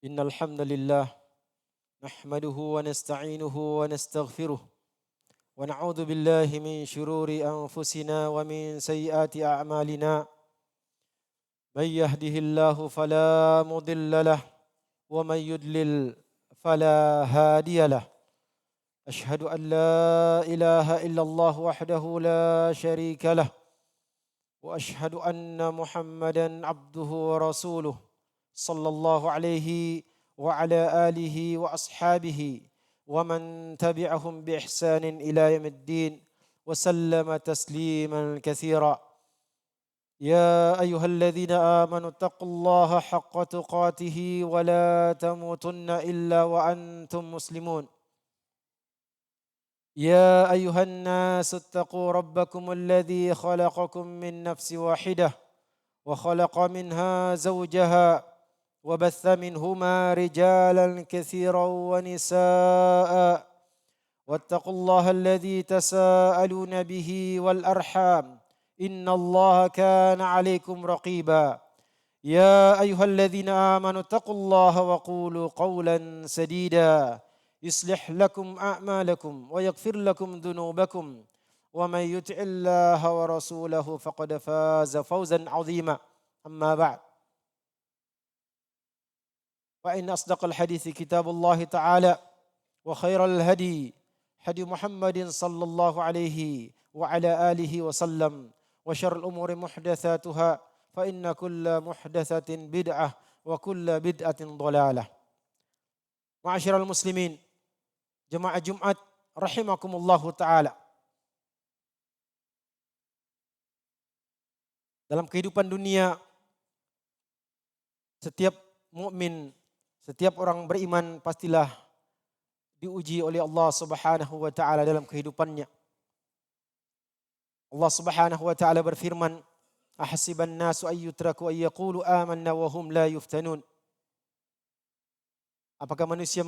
إن الحمد لله نحمده ونستعينه ونستغفره ونعوذ بالله من شرور أنفسنا ومن سيئات أعمالنا. من يهده الله فلا مضل له ومن يضلل فلا هادي له. أشهد أن لا إله إلا الله وحده لا شريك له وأشهد أن محمدا عبده ورسوله صلى الله عليه وعلى آله وأصحابه ومن تبعهم بإحسان إلى يوم الدين وسلم تسليما كثيرا. يا أيها الذين آمنوا اتقوا الله حق تقاته ولا تموتن إلا وأنتم مسلمون. يا أيها الناس اتقوا ربكم الذي خلقكم من نفس واحدة وخلق منها زوجها وبث منهما رجالا كثيرا ونساء واتقوا الله الذي تساءلون به والأرحام إن الله كان عليكم رقيبا. يا أيها الذين آمنوا اتقوا الله وقولوا قولا سديدا يصلح لكم أعمالكم ويغفر لكم ذنوبكم ومن يطع الله ورسوله فقد فاز فوزا عظيما. أما بعد فإن أصدق الحديث كتاب الله تعالى وخير الهدي هدي محمد صلى الله عليه وعلى آله وسلم وشر الأمور محدثاتها فإن كل محدثة بدعة وكل بدعة ضلالة. معاشر المسلمين jemaah Jumat rahimakumullahu taala. Dalam kehidupan dunia setiap mukmin, setiap orang beriman pastilah diuji oleh Allah Subhanahu wa taala dalam kehidupannya. Allah Subhanahu wa taala berfirman, "Ahasiban nasu ay yutraku ay yaqulu amanna wa hum la yuftanun." Apakah manusia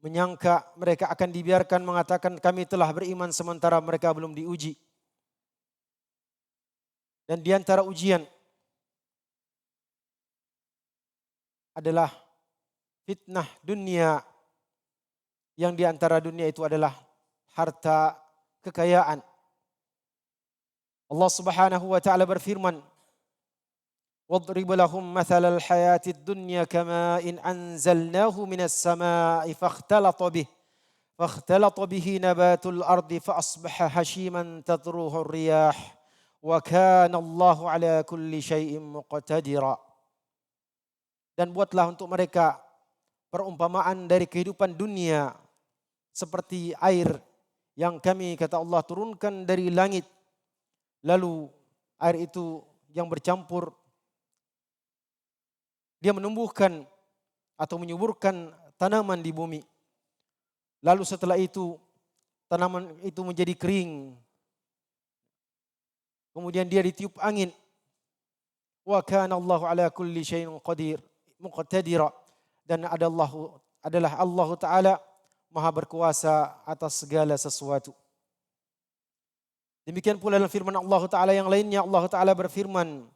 menyangka mereka akan dibiarkan mengatakan kami telah beriman sementara mereka belum diuji? Dan di antara ujian adalah fitnah dunia, yang di antara dunia itu adalah harta kekayaan. Allah Subhanahu wa taala berfirman, وَاضْرِبْ لَهُمْ مَثَلَ الْحَيَاةِ الدُّنْيَا كَمَاءٍ أَنْزَلْنَاهُ مِنَ السَّمَاءِ فاختلط به نبات الأرض فأصبح هشيما تذروه الرياح وكان الله على كل شيء مقتدرا. Dan buatlah untuk mereka perumpamaan dari kehidupan dunia seperti air yang kami, kata Allah, turunkan dari langit. Lalu air itu yang bercampur, dia menumbuhkan atau menyuburkan tanaman di bumi. Lalu setelah itu tanaman itu menjadi kering. Kemudian dia ditiup angin. Wa kana Allahu ala kulli syai'in muqtadira. Dan adalah Allah Ta'ala Maha berkuasa atas segala sesuatu. Demikian pula dalam firman Allah Ta'ala yang lainnya, Allah Ta'ala berfirman,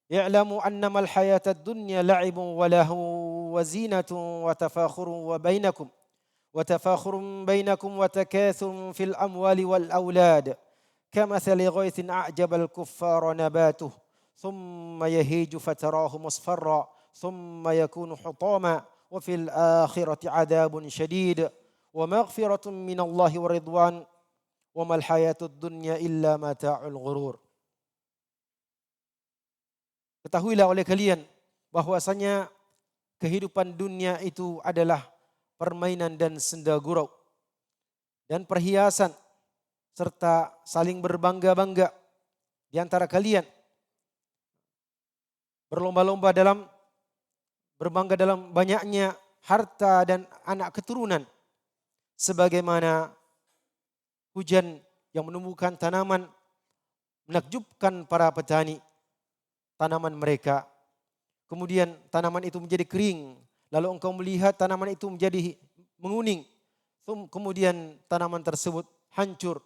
"Ya'lamu annama al-hayata ad-dunya la'ibun wa lahu wa zinatun wa tafakhurun bainakum wa takathurun fil amwali wal aulad kamathali ghaythin a'jaba al-kuffara nabatuhu thumma yahiju fatarahu musfarra thumma yakunu hutama wa fil akhirati 'adabun shadid wa maghfiratun minallahi wa ridwan wa mal hayatud dunya illa mata'ul ghurur." Ketahuilah oleh kalian bahwasanya kehidupan dunia itu adalah permainan dan senda gurau dan perhiasan serta saling berbangga-bangga di antara kalian. Berlomba-lomba berbangga dalam banyaknya harta dan anak keturunan. Sebagaimana hujan yang menumbuhkan tanaman menakjubkan para petani tanaman mereka. Kemudian tanaman itu menjadi kering. Lalu engkau melihat tanaman itu menjadi menguning. Kemudian tanaman tersebut hancur.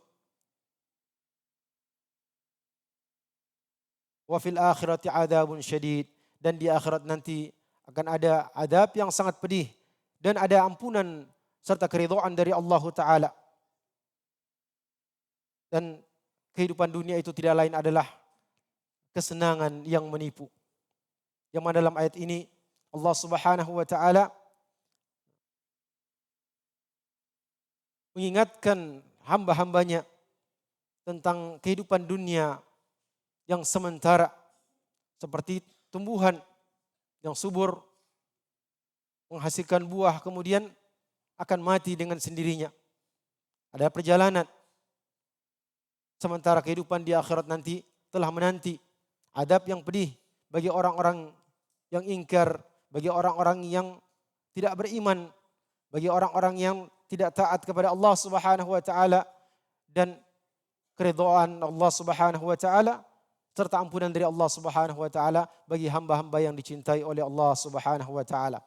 Wa fil akhirati 'adzabun syadid. Dan di akhirat nanti akan ada adab yang sangat pedih dan ada ampunan serta keridhaan dari Allah Ta'ala. Dan kehidupan dunia itu tidak lain adalah kesenangan yang menipu. Yang mana dalam ayat ini Allah Subhanahu wa Ta'ala mengingatkan hamba-hambanya tentang kehidupan dunia yang sementara, seperti tumbuhan yang subur menghasilkan buah kemudian akan mati dengan sendirinya. Ada perjalanan. Sementara kehidupan di akhirat nanti telah menanti adab yang pedih bagi orang-orang yang ingkar, bagi orang-orang yang tidak beriman, bagi orang-orang yang tidak taat kepada Allah Subhanahu wa Ta'ala, dan keridhaan Allah Subhanahu wa Ta'ala serta ampunan dari Allah Subhanahu wa Ta'ala bagi hamba-hamba yang dicintai oleh Allah Subhanahu wa Ta'ala.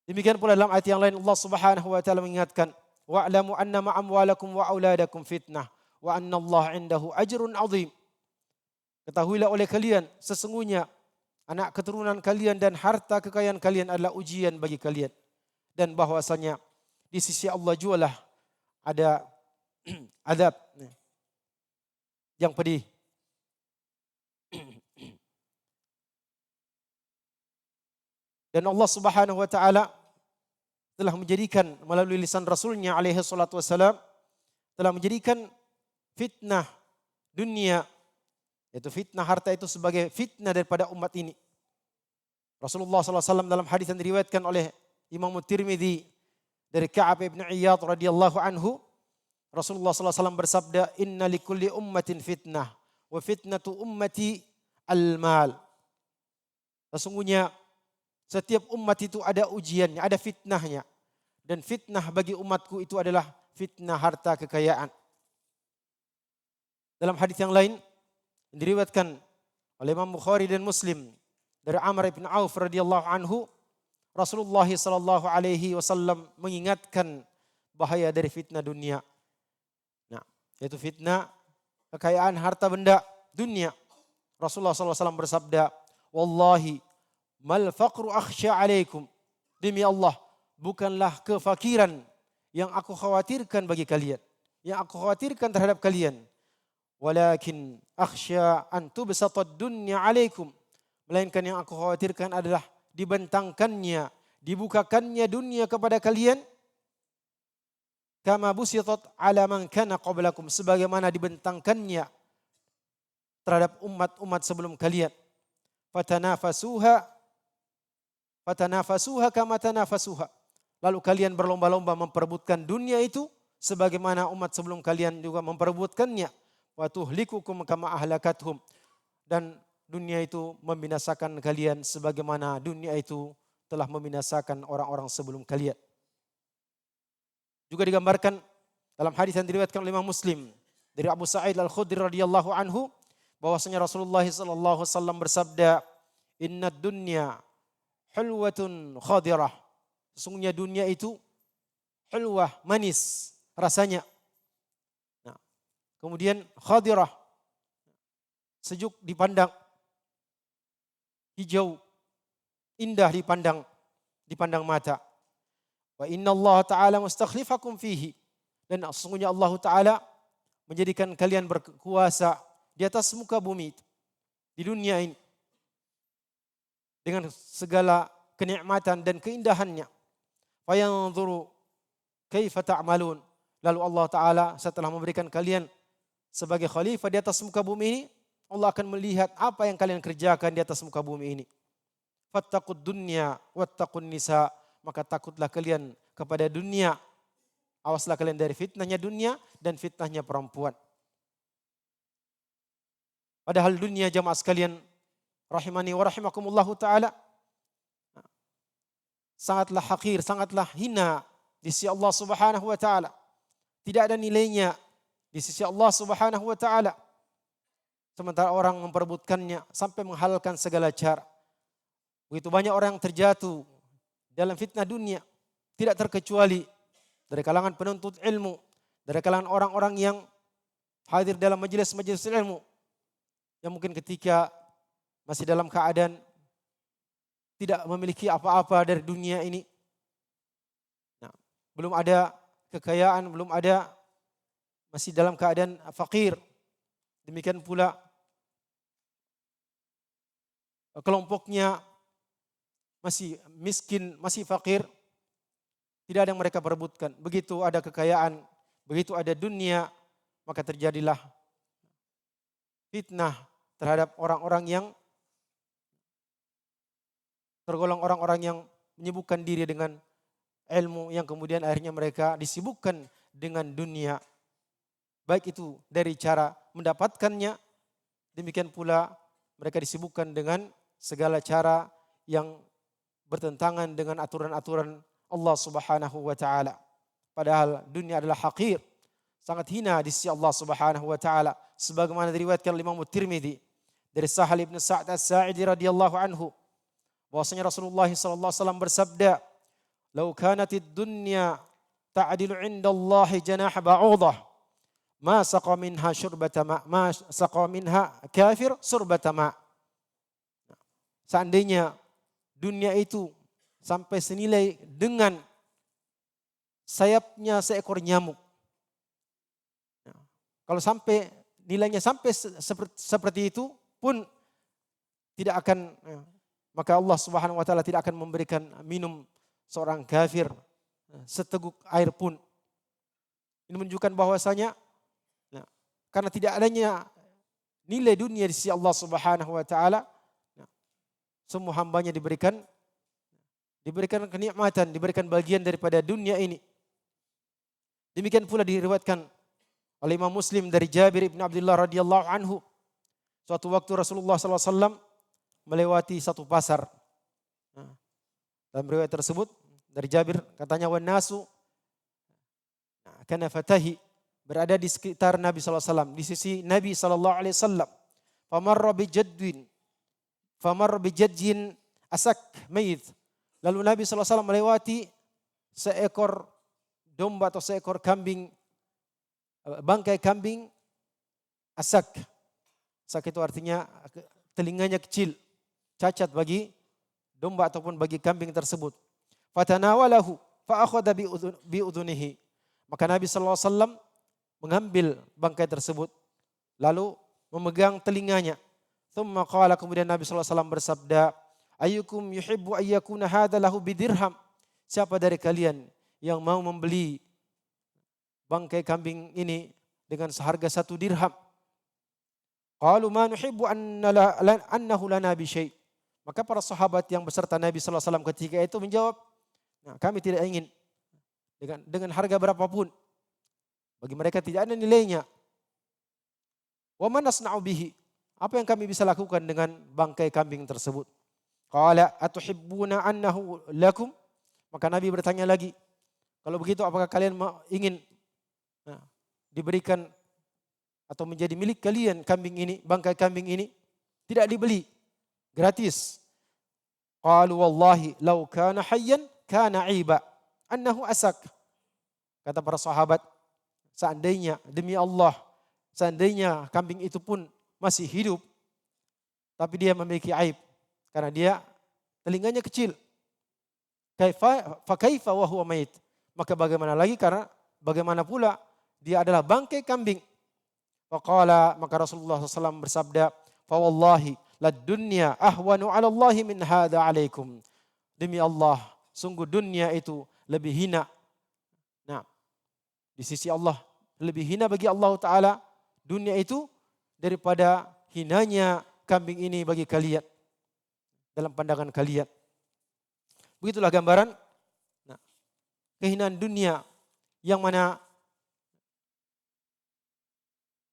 Demikian pula dalam ayat yang lain Allah Subhanahu wa Ta'ala mengingatkan, wa'lamu annama amwalakum wa auladakum fitnah wa anna Allah 'indahu ajrun 'azim. Ketahuilah oleh kalian sesungguhnya anak keturunan kalian dan harta kekayaan kalian adalah ujian bagi kalian, dan bahwasanya di sisi Allah jualah ada adab yang pedih. Dan Allah Subhanahu wa Ta'ala telah menjadikan melalui lisan Rasulnya alaihi salatu wassalam, telah menjadikan fitnah dunia, yaitu fitnah harta itu sebagai fitnah daripada umat ini. Rasulullah SAW dalam hadis yang diriwayatkan oleh Imam Tirmidzi dari Ka'ab ibn Iyad radhiyallahu anhu, Rasulullah SAW bersabda, inna likulli ummatin fitnah wa fitnatu ummati al-mal. Sesungguhnya setiap umat itu ada ujiannya, ada fitnahnya. Dan fitnah bagi umatku itu adalah fitnah harta kekayaan. Dalam hadis yang lain diriwayatkan oleh Imam Bukhari dan Muslim dari Amr bin Auf radhiyallahu anhu, Rasulullah sallallahu alaihi wasallam mengingatkan bahaya dari fitnah dunia. Nah, yaitu fitnah kekayaan harta benda dunia. Rasulullah sallallahu alaihi wasallam bersabda, wallahi mal faqru akhsha alaikum. Demi Allah, bukanlah kefakiran yang aku khawatirkan bagi kalian, yang aku khawatirkan terhadap kalian. Walakin akhsha an tubsatad dunya alaikum. Melainkan yang aku khawatirkan adalah dibentangkannya, dibukakannya dunia kepada kalian. Kama busitat ala man kana qablakum, sebagaimana dibentangkannya terhadap umat-umat sebelum kalian. Fatanafasuha kama tanafasuha. Lalu kalian berlomba-lomba memperebutkan dunia itu sebagaimana umat sebelum kalian juga memperebutkannya. Wa tuhlikukum kama ahlakathum. Dan dunia itu membinasakan kalian sebagaimana dunia itu telah membinasakan orang-orang sebelum kalian. Juga digambarkan dalam hadis yang diriwayatkan oleh Imam Muslim dari Abu Sa'id Al-Khudri radhiyallahu anhu, bahwasanya Rasulullah sallallahu alaihi wasallam bersabda, "Innad dunya hulwatun khadirah." Sesungguhnya dunia itu hulwah, manis rasanya. Nah, kemudian khadirah, sejuk dipandang, hijau, indah dipandang mata. Wa inna Allah Ta'ala mustakhlifakum fihi. Dan sesungguhnya Allah Ta'ala menjadikan kalian berkuasa di atas muka bumi itu, di dunia ini, dengan segala kenikmatan dan keindahannya. Fayanzuru kaifa ta'malun. Lalu Allah Ta'ala setelah memberikan kalian sebagai khalifah di atas muka bumi ini, Allah akan melihat apa yang kalian kerjakan di atas muka bumi ini. Fattaqud dunya wattaqun nisa. Maka takutlah kalian kepada dunia. Awaslah kalian dari fitnahnya dunia dan fitnahnya perempuan. Padahal dunia jamaah sekalian rahimani wa rahimakumullahu ta'ala, sangatlah hakir, sangatlah hina di sisi Allah Subhanahu wa ta'ala. Tidak ada nilainya di sisi Allah Subhanahu wa ta'ala. Sementara orang memperebutkannya sampai menghalalkan segala cara. Begitu banyak orang yang terjatuh dalam fitnah dunia, tidak terkecuali dari kalangan penuntut ilmu, dari kalangan orang-orang yang hadir dalam majelis-majelis ilmu, yang mungkin ketika masih dalam keadaan tidak memiliki apa-apa dari dunia ini. Nah, belum ada kekayaan, belum ada, masih dalam keadaan fakir. Demikian pula kelompoknya masih miskin, masih fakir, tidak ada yang mereka perebutkan. Begitu ada kekayaan, begitu ada dunia, maka terjadilah fitnah terhadap orang-orang yang tergolong orang-orang yang menyibukkan diri dengan ilmu, yang kemudian akhirnya mereka disibukkan dengan dunia. Baik itu dari cara mendapatkannya, demikian pula mereka disibukkan dengan segala cara yang bertentangan dengan aturan-aturan Allah Subhanahu wa taala. Padahal dunia adalah hakir, sangat hina di sisi Allah Subhanahu wa taala, sebagaimana diriwayatkan oleh Imam Tirmidzi dari Sahal bin Sa'd As-Sa'idi radhiyallahu anhu, bahwasanya Rasulullah sallallahu alaihi wasallam bersabda, "Lau kanatid dunya ta'dilu 'inda Allah janah ba'udah, ma saqa minha syurbata ma, ma saqa minha kafir surbata ma." Seandainya dunia itu sampai senilai dengan sayapnya seekor nyamuk. Kalau sampai nilainya sampai seperti itu pun tidak akan, maka Allah Subhanahu wa taala tidak akan memberikan minum seorang kafir seteguk air pun. Ini menunjukkan bahwasanya karena tidak adanya nilai dunia di sisi Allah Subhanahu wa taala, semua hambanya diberikan kenikmatan, diberikan bagian daripada dunia ini. Demikian pula diriwayatkan oleh Imam Muslim dari Jabir bin Abdullah radhiyallahu anhu. Suatu waktu Rasulullah sallallahu alaihi wasallam melewati satu pasar. Dalam riwayat tersebut dari Jabir katanya, "Wan nasu kana fatahi," berada di sekitar Nabi sallallahu alaihi wasallam, di sisi Nabi sallallahu alaihi wasallam. Famarra bi jadjin asak mayit. Lalu Nabi sallallahu alaihi wasallam melewati seekor domba atau seekor kambing, bangkai kambing asak. Asak itu artinya telinganya kecil, cacat bagi domba ataupun bagi kambing tersebut. Fatanawalahu fa akhadha bi udhunihi. Maka Nabi sallallahu alaihi wasallam mengambil bangkai tersebut lalu memegang telinganya. Tsumma qala, kemudian Nabi sallallahu alaihi wasallam bersabda, "Ayyukum yuhibbu ayyakuna hadza lahu bidirham?" Siapa dari kalian yang mau membeli bangkai kambing ini dengan seharga 1 dirham? Qalu ma nuhibbu annahu lana bi syai'. Maka para sahabat yang beserta Nabi sallallahu alaihi wasallam ketika itu menjawab, kami tidak ingin dengan harga berapapun. Bagi mereka tidak ada nilainya. Wa man nasna'u bihi? Apa yang kami bisa lakukan dengan bangkai kambing tersebut? Qala atuhibbuna annahu lakum? Maka Nabi bertanya lagi, kalau begitu apakah kalian ingin diberikan atau menjadi milik kalian kambing ini, bangkai kambing ini? Tidak dibeli, gratis. Qalu wallahi law kana hayyan kana aiba annahu asak. Kata para sahabat, seandainya demi Allah, seandainya kambing itu pun masih hidup, tapi dia memiliki aib karena dia telinganya kecil. Kaifa wa huwa mayit? Maka bagaimana lagi, karena bagaimana pula dia adalah bangkai kambing. Faqala, maka Rasulullah SAW bersabda, "Fa wallahi lad dunya ahwanu 'ala Allahi min hadza 'alaikum." Demi Allah, sungguh dunia itu lebih hina. Nah, di sisi Allah lebih hina bagi Allah Ta'ala dunia itu daripada hinanya kambing ini bagi kalian dalam pandangan kalian. Begitulah gambaran kehinaan dunia, yang mana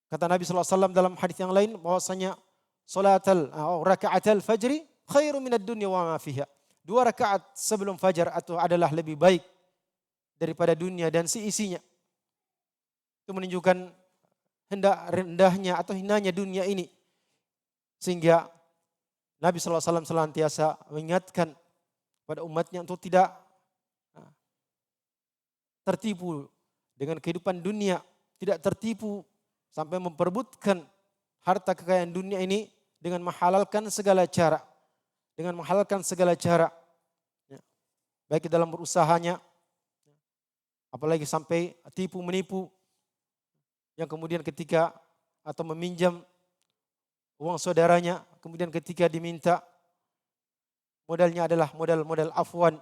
kata Nabi sallallahu alaihi wasallam dalam hadis yang lain bahwasanya raka'atal fajri khairu minad dunya wa ma fiha. 2 rakaat sebelum fajar atau adalah lebih baik daripada dunia dan seisinya. Itu menunjukkan rendahnya atau hinanya dunia ini. Sehingga Nabi sallallahu alaihi wasallam senantiasa mengingatkan pada umatnya untuk tidak tertipu dengan kehidupan dunia, tidak tertipu sampai memperebutkan harta kekayaan dunia ini dengan menghalalkan segala cara. dengan menghalalkan segala cara, ya, baik dalam berusahanya, apalagi sampai tipu menipu, yang kemudian ketika atau meminjam uang saudaranya, kemudian ketika diminta modalnya adalah modal afwan.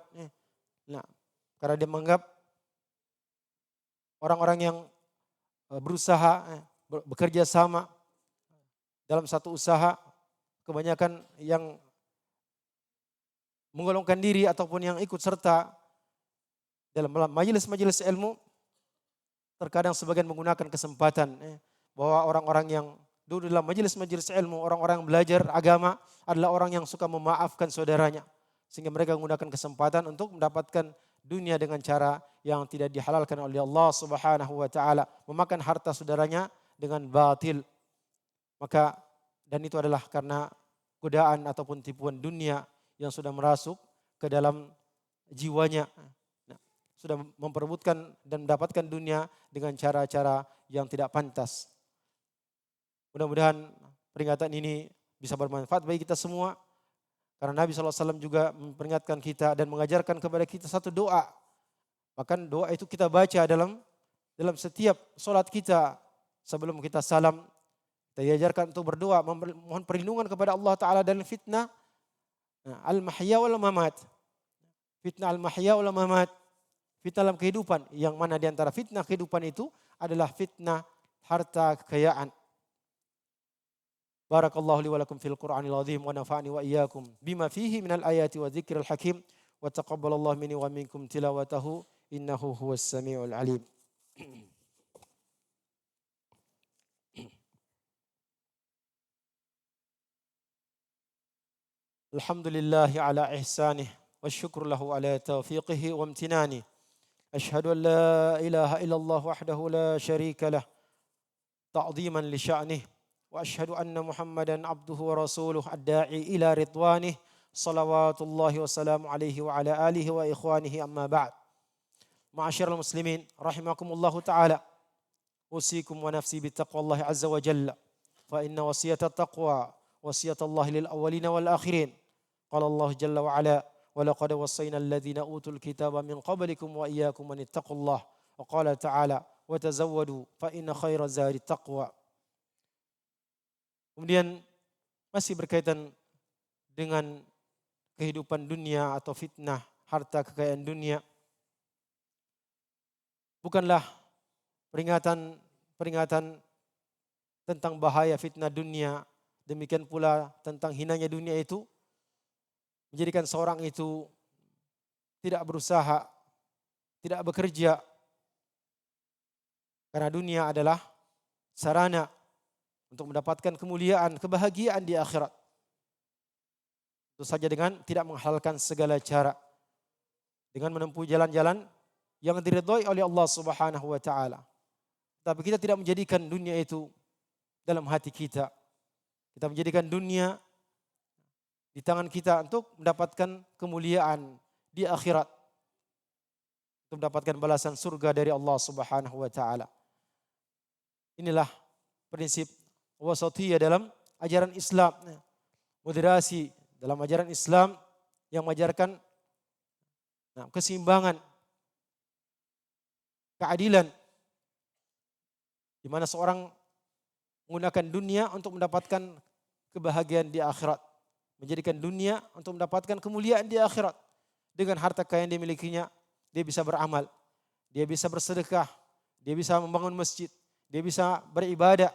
Nah, karena dia menganggap orang-orang yang berusaha, bekerja sama dalam satu usaha, kebanyakan yang menggolongkan diri ataupun yang ikut serta dalam majelis-majelis ilmu, terkadang sebagian menggunakan kesempatan bahwa orang-orang yang dulu dalam majelis-majelis ilmu, orang-orang yang belajar agama adalah orang yang suka memaafkan saudaranya. Sehingga mereka menggunakan kesempatan untuk mendapatkan dunia dengan cara yang tidak dihalalkan oleh Allah Subhanahu wa taala, memakan harta saudaranya dengan batil. Maka dan itu adalah karena godaan ataupun tipuan dunia yang sudah merasuk ke dalam jiwanya. Nah, sudah memperebutkan dan mendapatkan dunia dengan cara-cara yang tidak pantas. Mudah-mudahan peringatan ini bisa bermanfaat bagi kita semua. Karena Nabi SAW juga memperingatkan kita dan mengajarkan kepada kita satu doa. Bahkan doa itu kita baca dalam setiap solat kita. Sebelum kita salam, kita diajarkan untuk berdoa, mohon perlindungan kepada Allah Ta'ala dari fitnah al-mahya wal mamat. Fitnah al-mahya wal mamat. Fitnah dalam kehidupan. Yang mana di antara fitnah kehidupan itu adalah fitnah harta kekayaan. Barakallahu li wa lakum fil Qur'anil azim wa nafa'ani wa iyyakum bima fihi minal ayati wa dzikril hakim wa taqabbalallahu minni wa minkum tilawatahu innahu huwas samiul alim. Alhamdulillahi ala ihsanih wa syukru lahu ala taufiqihi wa amtinani. Ashhadu an la ilaha illallah wahdahu la syarika lah ta'dhiman li sya'nih. وأشهد أن محمدا عبده ورسوله الداعي إلى رضوانه صلوات الله وسلام عليه وعلى آله وإخوانه أما بعد معاشر المسلمين رحمكم الله تعالى أوصيكم ونفسي بتقوى الله عز وجل فإن وصية التقوى وصية الله للأولين والآخرين قال الله جل وعلا ولقد وصينا الذين أوتوا الكتاب من قبلكم وإياكم أن اتقوا الله وقال تعالى وتزودوا فإن خير الزاد التقوى. Kemudian masih berkaitan dengan kehidupan dunia atau fitnah harta kekayaan dunia. Bukanlah peringatan tentang bahaya fitnah dunia, demikian pula tentang hinanya dunia itu menjadikan seorang itu tidak berusaha, tidak bekerja. Karena dunia adalah sarana untuk mendapatkan kemuliaan, kebahagiaan di akhirat. Tentu saja dengan tidak menghalalkan segala cara. Dengan menempuh jalan-jalan yang diridhoi oleh Allah Subhanahu wa taala. Tapi kita tidak menjadikan dunia itu dalam hati kita. Kita menjadikan dunia di tangan kita untuk mendapatkan kemuliaan di akhirat. Untuk mendapatkan balasan surga dari Allah Subhanahu wa taala. Inilah prinsip wasatiyah dalam ajaran Islam. Moderasi dalam ajaran Islam yang mengajarkan keseimbangan, keadilan. Di mana seorang menggunakan dunia untuk mendapatkan kebahagiaan di akhirat. Menjadikan dunia untuk mendapatkan kemuliaan di akhirat. Dengan harta kekayaan yang dimilikinya, dia bisa beramal. Dia bisa bersedekah. Dia bisa membangun masjid. Dia bisa beribadah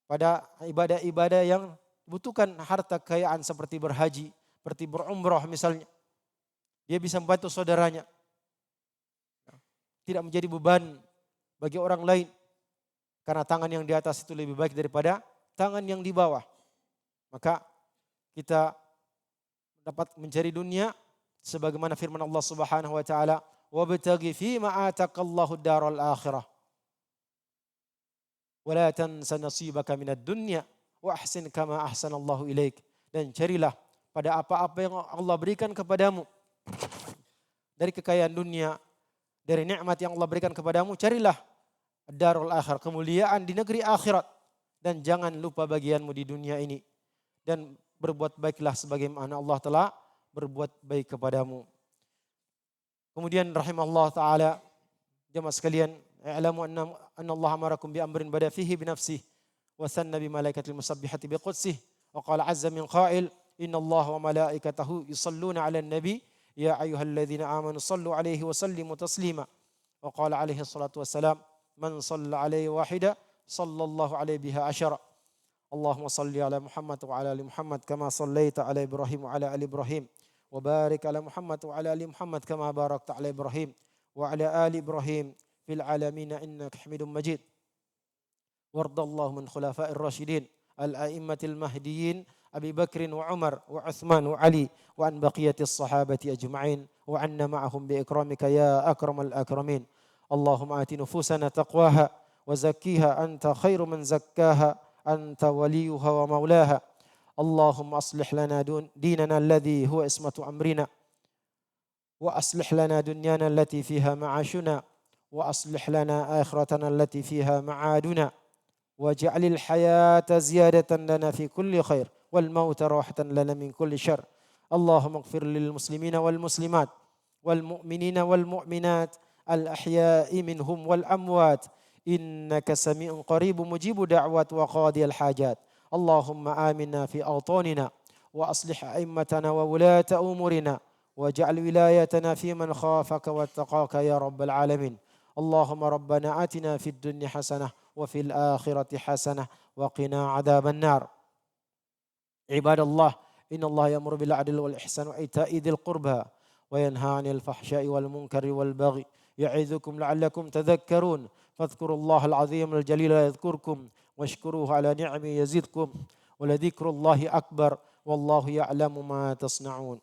pada ibadah-ibadah yang butuhkan harta kekayaan seperti berhaji, seperti berumrah misalnya. Dia bisa membantu saudaranya. Tidak menjadi beban bagi orang lain. Karena tangan yang di atas itu lebih baik daripada tangan yang di bawah. Maka kita dapat mencari dunia sebagaimana firman Allah Subhanahu wa taala, "Wabtaghi fima ataqallahu ad-daral akhirah." Wala tansa nasibaka minad dunya wa ahsin kama ahsanallahu ilaik. Dan carilah pada apa-apa yang Allah berikan kepadamu dari kekayaan dunia, dari nikmat yang Allah berikan kepadamu, carilah darul akhir, kemuliaan di negeri akhirat, dan jangan lupa bagianmu di dunia ini. Dan berbuat baiklah sebagaimana Allah telah berbuat baik kepadamu. Kemudian rahimahullah taala, jemaah sekalian, i'lamu anna Allah amarakum bi amrin bada fihi bi nafsihi wa sanna bi malaikatil musabbihati bi qudsih wa qala azza min qail inna Allah wa malaikatahu yusalluna 'alan nabi ya ayyuhalladzina amanu sallu 'alaihi wa sallimu taslima wa qala 'alaihi salatu wassalam man shalla 'alaihi wahida sallallahu 'alaihi biha asyara. Allahumma salli ala Muhammad wa ala ali Muhammad kama sallaita ala Ibrahim wa ala ali Ibrahim wa barik ala Muhammad wa ala ali Muhammad kama barakta ala Ibrahim wa ala ali Ibrahim fil alamin innaka Hamidum Majid. Wardallahu min khulafa'ir rasyidin al-a'immatil mahdiyyin Abi Bakr wa Umar wa Uthman wa Ali wa an baqiyatis sahabati ajma'in wa anna ma'ahum bi ikramika ya akramal akramin. Allahumma ati nufusana taqwaha wa zakkiha anta khairu man zakkaha anta waliyuha wa maulaha. Allahumma aslih lana dinana alladhi huwa ismatu amrina wa aslih lana dunyana allati fiha ma'ashuna wa aslih lana akhiratana allati fiha ma'aduna waj'alil hayata ziyadatan lana fi kulli khair wal mauta rahatan lana min kulli syarr. Allahumma ighfir lil muslimina wal muslimat wal mu'minina wal mu'minat al ahya'i minhum wal amwat innaka sami'un qaribun mujibu da'wat wa qadiyal hajat. Allahumma aminna fi awtanina wa aslih a'immatana wa wulata umurina waj'al wilayatana fi man khafaka wattaqaka ya rabbal alamin. Allahumma rabbana atina fid dunya hasanah wa fil akhirati hasanah wa qina adzaban nar. Ibadallah, innallaha ya'muru bil 'adli wal ihsani wa ita'i dzil qurba wa yanha 'anil fahsya'i wal munkari wal baghi ya'idzukum la'allakum tadhakkarun. Fadhkurullahal 'azimul jalila yadhkurkum washkuruhu 'ala ni'amihi yazidkum wa la dzikrullahi akbar wallahu ya'lamu ma tasna'un.